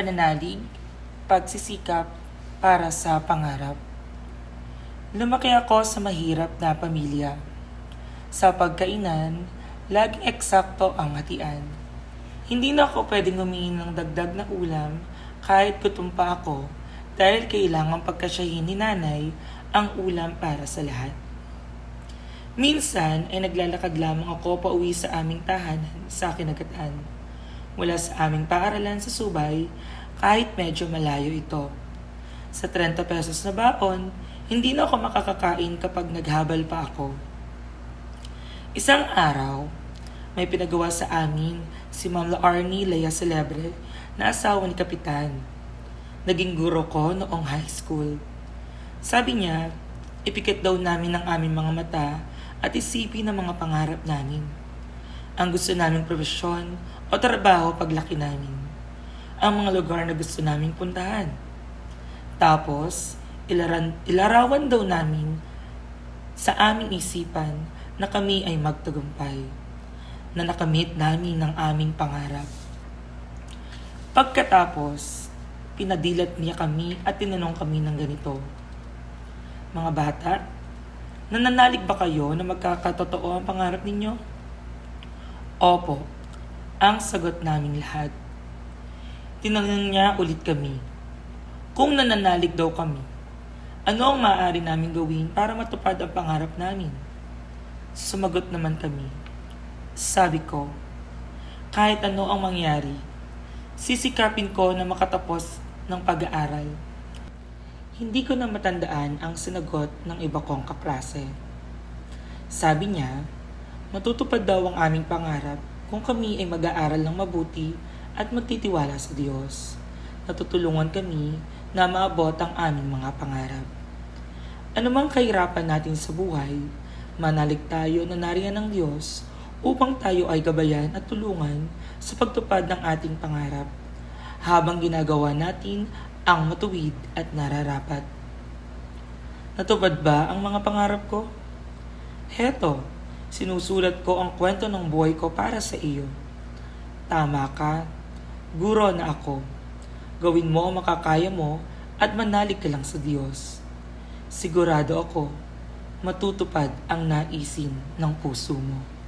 pananalig, pagsisikap para sa pangarap. Lumaki ako sa mahirap na pamilya. Sa pagkainan, laging eksakto ang hatian. Hindi na ako pwedeng humingi ng dagdag na ulam kahit gutom pa ako dahil kailangan pagkasyahin ni nanay ang ulam para sa lahat. Minsan ay naglalakad lamang ako pauwi sa aming tahanan sa kinagatan. Mula sa aming paaralan sa Subay kahit medyo malayo ito. Sa 30 pesos na baon, hindi na ako makakakain kapag naghabal pa ako. Isang araw, may pinagawa sa amin si Ma'am Laarnie Lea Celebre na asawa ni Kapitan. Naging guro ko noong high school. Sabi niya, ipikit daw namin ang aming mga mata at isipin ang mga pangarap namin. Ang gusto naming profesyon o trabaho paglaki namin. Ang mga lugar na gusto naming puntahan. Tapos, ilarawan daw namin sa aming isipan na kami ay magtagumpay, na nakamit namin ng aming pangarap. Pagkatapos, pinadilat niya kami at tinanong kami ng ganito. Mga bata, nananalig ba kayo na magkakatotoo ang pangarap ninyo? Opo, ang sagot naming lahat. Tinanong niya ulit kami. Kung nananalig daw kami, ano ang maaari namin gawin para matupad ang pangarap namin? Sumagot naman kami. Sabi ko, kahit ano ang mangyari, sisikapin ko na makatapos ng pag-aaral. Hindi ko na matandaan ang sinagot ng iba kong kaklase. Sabi niya, matutupad daw ang aming pangarap kung kami ay mag-aaral ng mabuti at magtitiwala sa Diyos. Natutulungan kami na maabot ang aming mga pangarap. Anumang kahirapan natin sa buhay, manalig tayo na nariyan ng Diyos upang tayo ay gabayan at tulungan sa pagtupad ng ating pangarap habang ginagawa natin ang matuwid at nararapat. Natupad ba ang mga pangarap ko? Heto, sinusulat ko ang kwento ng buhay ko para sa iyo. Tama ka, guro na ako. Gawin mo ang makakaya mo at manalig ka lang sa Diyos. Sigurado ako, matutupad ang naisin ng puso mo.